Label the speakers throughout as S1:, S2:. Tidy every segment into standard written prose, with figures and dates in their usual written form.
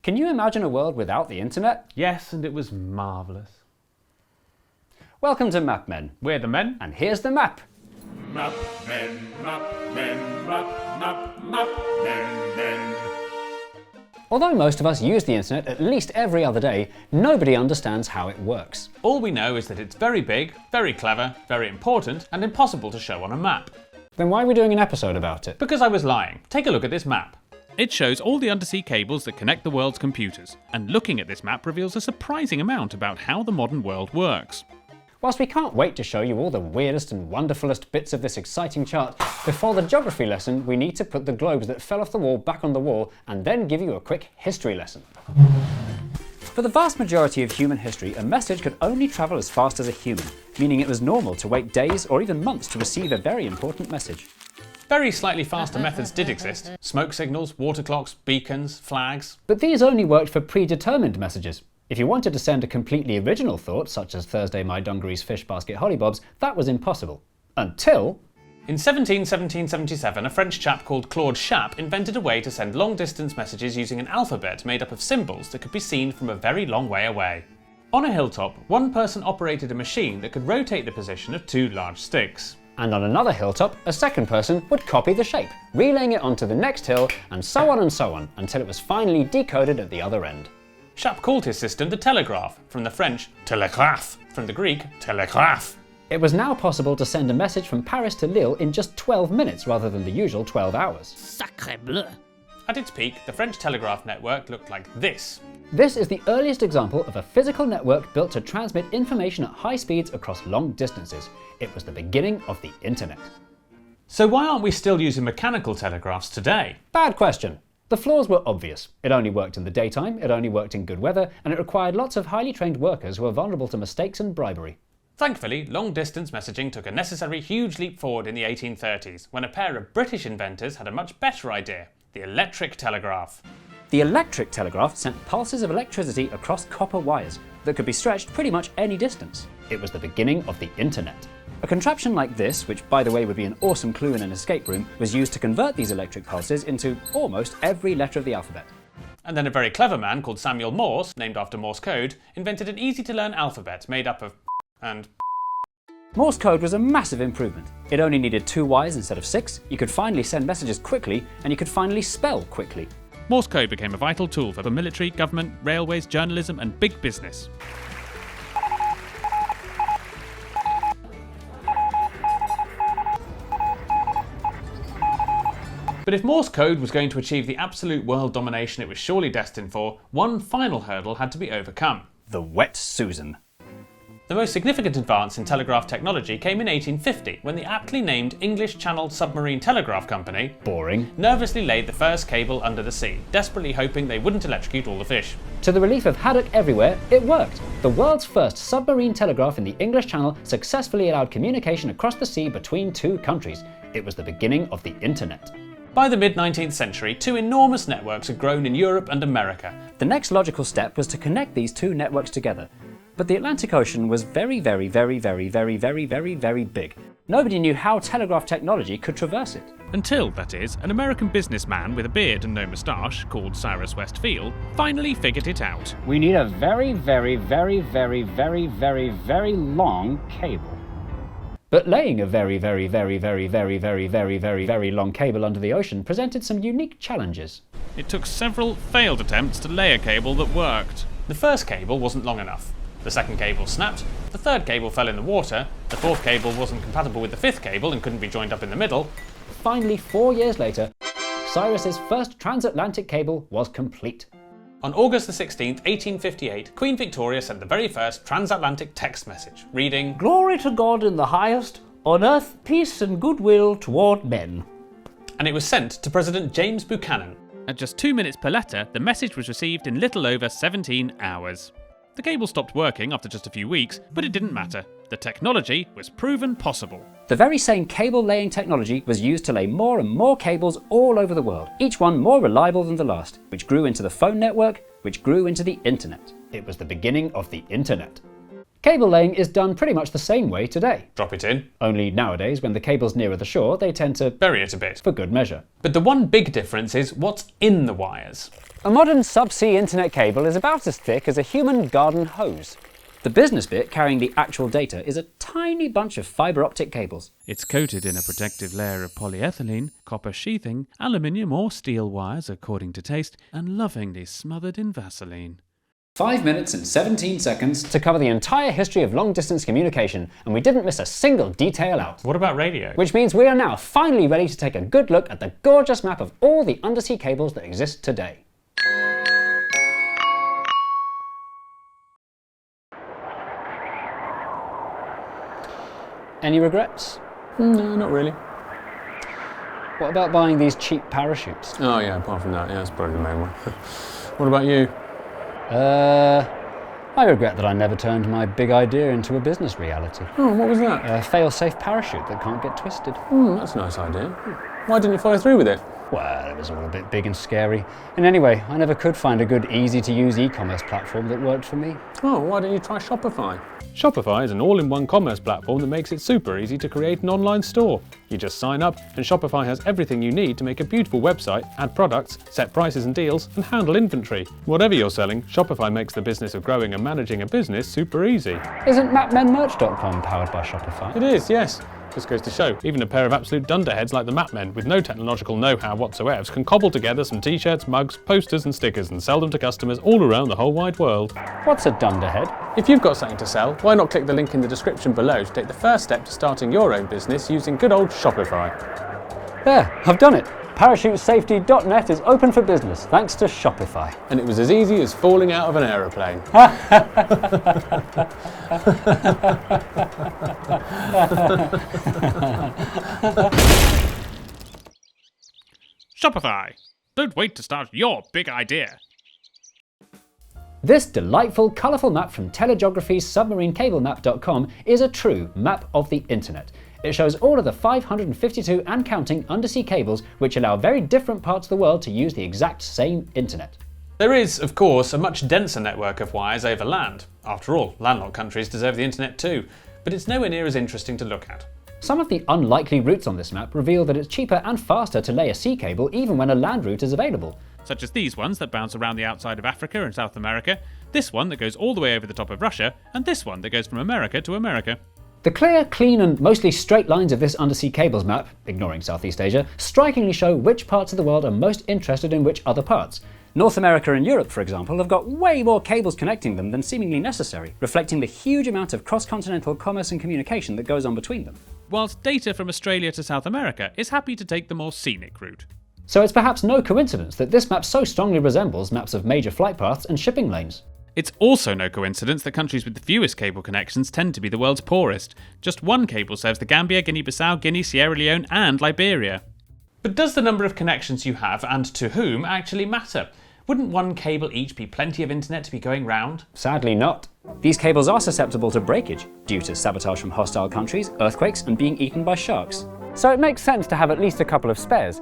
S1: Can you imagine a world without the internet?
S2: Yes, and it was marvellous.
S1: Welcome to Map Men.
S2: We're the men.
S1: And here's the map.
S3: Map men, map men, map men.
S1: Although most of us use the internet at least every other day, nobody understands how it works.
S2: All we know is that it's very big, very clever, very important, and impossible to show on a map.
S1: Then why are we doing an episode about it?
S2: Because I was lying. Take a look at this map. It shows all the undersea cables that connect the world's computers, and looking at this map reveals a surprising amount about how the modern world works.
S1: Whilst we can't wait to show you all the weirdest and wonderfulest bits of this exciting chart, before the geography lesson we need to put the globes that fell off the wall back on the wall and then give you a quick history lesson. For the vast majority of human history, a message could only travel as fast as a human, meaning it was normal to wait days or even months to receive a very important message.
S2: Very slightly faster methods did exist. Smoke signals, water clocks, beacons, flags.
S1: But these only worked for predetermined messages. If you wanted to send a completely original thought, such as Thursday my dungarees fish basket hollybobs, that was impossible. Until...
S2: In 1777, a French chap called Claude Chappe invented a way to send long-distance messages using an alphabet made up of symbols that could be seen from a very long way away. On a hilltop, one person operated a machine that could rotate the position of two large sticks.
S1: And on another hilltop, a second person would copy the shape, relaying it onto the next hill, and so on, until it was finally decoded at the other end.
S2: Chappe called his system the telegraph, from the French télégraphe, from the Greek télégraphe.
S1: It was now possible to send a message from Paris to Lille in just 12 minutes rather than the usual 12 hours.
S4: Sacré bleu!
S2: At its peak, the French telegraph network looked like this.
S1: This is the earliest example of a physical network built to transmit information at high speeds across long distances. It was the beginning of the internet.
S2: So why aren't we still using mechanical telegraphs today?
S1: Bad question. The flaws were obvious. It only worked in the daytime, it only worked in good weather, and it required lots of highly trained workers who were vulnerable to mistakes and bribery.
S2: Thankfully, long-distance messaging took a necessary huge leap forward in the 1830s, when a pair of British inventors had a much better idea: the electric telegraph.
S1: The electric telegraph sent pulses of electricity across copper wires that could be stretched pretty much any distance. It was the beginning of the internet. A contraption like this, which by the way would be an awesome clue in an escape room, was used to convert these electric pulses into almost every letter of the alphabet.
S2: And then a very clever man called Samuel Morse, named after Morse code, invented an easy-to-learn alphabet made up of and.
S1: Morse code was a massive improvement. It only needed 2 Ys instead of 6, you could finally send messages quickly, and you could finally spell quickly.
S2: Morse code became a vital tool for the military, government, railways, journalism and big business. But if Morse code was going to achieve the absolute world domination it was surely destined for, one final hurdle had to be overcome.
S1: The Wet Susan.
S2: The most significant advance in telegraph technology came in 1850, when the aptly named English Channel Submarine Telegraph Company
S1: Boring.
S2: nervously laid the first cable under the sea, desperately hoping they wouldn't electrocute all the fish.
S1: To the relief of haddock everywhere, it worked. The world's first submarine telegraph in the English Channel successfully allowed communication across the sea between 2 countries. It was the beginning of the internet.
S2: By the mid-19th century, 2 enormous networks had grown in Europe and America.
S1: The next logical step was to connect these 2 networks together. But the Atlantic Ocean was very big. Nobody knew how telegraph technology could traverse it.
S2: Until, that is, an American businessman with a beard and no moustache, called Cyrus Westfield, finally figured it out.
S1: We need a very long cable. But laying a very long cable under the ocean presented some unique challenges.
S2: It took several failed attempts to lay a cable that worked. The first cable wasn't long enough. The second cable snapped, the third cable fell in the water, the fourth cable wasn't compatible with the fifth cable and couldn't be joined up in the middle.
S1: Finally, 4 years later, Cyrus's first transatlantic cable was complete.
S2: On August the 16th, 1858, Queen Victoria sent the very first transatlantic text message, reading,
S4: Glory to God in the highest, on earth peace and goodwill toward men.
S2: And it was sent to President James Buchanan. At just 2 minutes per letter, the message was received in little over 17 hours. The cable stopped working after just a few weeks, but it didn't matter. The technology was proven possible.
S1: The very same cable laying technology was used to lay more and more cables all over the world, each one more reliable than the last, which grew into the phone network, which grew into the internet. It was the beginning of the internet. Cable laying is done pretty much the same way today.
S2: Drop it in.
S1: Only nowadays, when the cable's nearer the shore, they tend to
S2: Bury it a bit.
S1: for good measure.
S2: But the one big difference is what's in the wires.
S1: A modern subsea internet cable is about as thick as a human garden hose. The business bit carrying the actual data is a tiny bunch of fibre optic cables.
S2: It's coated in a protective layer of polyethylene, copper sheathing, aluminium or steel wires according to taste, and lovingly smothered in Vaseline.
S1: 5 minutes and 17 seconds to cover the entire history of long-distance communication, and we didn't miss a single detail out.
S2: What about radio?
S1: Which means we are now finally ready to take a good look at the gorgeous map of all the undersea cables that exist today. Any regrets?
S5: No, not really.
S1: What about buying these cheap parachutes?
S5: Oh yeah, apart from that, yeah, that's probably the main one. What about you?
S1: I regret that I never turned my big idea into a business reality.
S5: Oh, what was that?
S1: A fail-safe parachute that can't get twisted.
S5: That's a nice idea. Why didn't you follow through with it?
S1: Well, it was all a bit big and scary. And anyway, I never could find a good, easy-to-use e-commerce platform that worked for me.
S5: Oh, why don't you try Shopify?
S2: Shopify is an all-in-one commerce platform that makes it super easy to create an online store. You just sign up and Shopify has everything you need to make a beautiful website, add products, set prices and deals, and handle inventory. Whatever you're selling, Shopify makes the business of growing and managing a business super easy.
S1: Isn't mapmenmerch.com powered by Shopify?
S2: It is, yes. This goes to show, even a pair of absolute dunderheads like the Mapmen with no technological know-how whatsoever can cobble together some t-shirts, mugs, posters and stickers and sell them to customers all around the whole wide world.
S1: What's a dunderhead?
S5: If you've got something to sell, why not click the link in the description below to take the first step to starting your own business using good old Shopify.
S1: There, I've done it. Parachutesafety.net is open for business thanks to Shopify.
S5: And it was as easy as falling out of an aeroplane.
S2: Shopify! Don't wait to start your big idea.
S1: This delightful, colourful map from Telegeography's submarinecablemap.com is a true map of the internet. It shows all of the 552 and counting undersea cables which allow very different parts of the world to use the exact same internet.
S2: There is, of course, a much denser network of wires over land. After all, landlocked countries deserve the internet too, but it's nowhere near as interesting to look at.
S1: Some of the unlikely routes on this map reveal that it's cheaper and faster to lay a sea cable even when a land route is available.
S2: Such as these ones that bounce around the outside of Africa and South America, this one that goes all the way over the top of Russia, and this one that goes from America to America.
S1: The clear, clean and mostly straight lines of this undersea cables map, ignoring Southeast Asia, strikingly show which parts of the world are most interested in which other parts. North America and Europe, for example, have got way more cables connecting them than seemingly necessary, reflecting the huge amount of cross-continental commerce and communication that goes on between them.
S2: Whilst data from Australia to South America is happy to take the more scenic route.
S1: So it's perhaps no coincidence that this map so strongly resembles maps of major flight paths and shipping lanes.
S2: It's also no coincidence that countries with the fewest cable connections tend to be the world's poorest. Just one cable serves the Gambia, Guinea-Bissau, Guinea, Sierra Leone and Liberia. But does the number of connections you have and to whom actually matter? Wouldn't one cable each be plenty of internet to be going round?
S1: Sadly not. These cables are susceptible to breakage due to sabotage from hostile countries, earthquakes and being eaten by sharks. So it makes sense to have at least a couple of spares.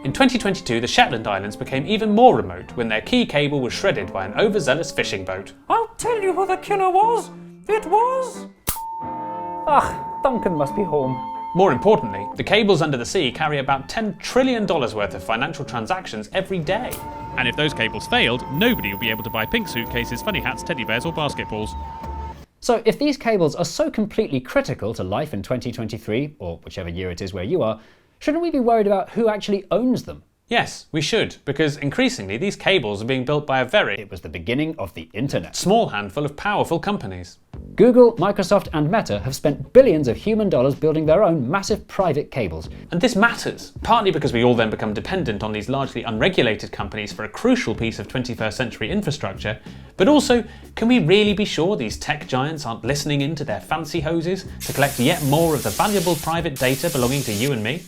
S2: In 2022, the Shetland Islands became even more remote when their key cable was shredded by an overzealous fishing boat.
S4: I'll tell you who the killer was. It was...
S1: Duncan must be home.
S2: More importantly, the cables under the sea carry about $10 trillion worth of financial transactions every day. And if those cables failed, nobody would be able to buy pink suitcases, funny hats, teddy bears or basketballs.
S1: So if these cables are so completely critical to life in 2023, or whichever year it is where you are, shouldn't we be worried about who actually owns them?
S2: Yes, we should, because increasingly these cables are being built by a very
S1: It was the beginning of the internet.
S2: small handful of powerful companies.
S1: Google, Microsoft and Meta have spent billions of human dollars building their own massive private cables.
S2: And this matters, partly because we all then become dependent on these largely unregulated companies for a crucial piece of 21st century infrastructure, but also, can we really be sure these tech giants aren't listening into their fancy hoses to collect yet more of the valuable private data belonging to you and me?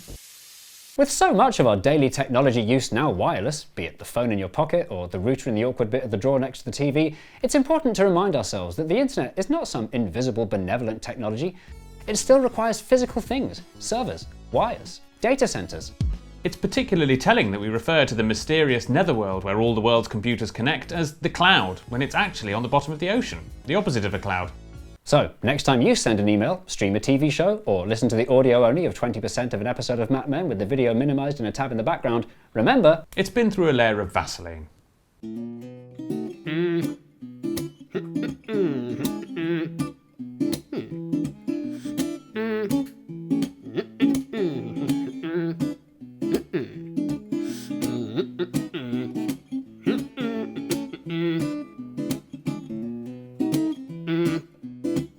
S1: With so much of our daily technology use now wireless, be it the phone in your pocket or the router in the awkward bit of the drawer next to the TV, it's important to remind ourselves that the internet is not some invisible benevolent technology. It still requires physical things, servers, wires, data centers.
S2: It's particularly telling that we refer to the mysterious netherworld where all the world's computers connect as the cloud, when it's actually on the bottom of the ocean, the opposite of a cloud.
S1: So, next time you send an email, stream a TV show, or listen to the audio only of 20% of an episode of Map Men with the video minimised and a tab in the background, remember,
S2: It's been through a layer of Vaseline.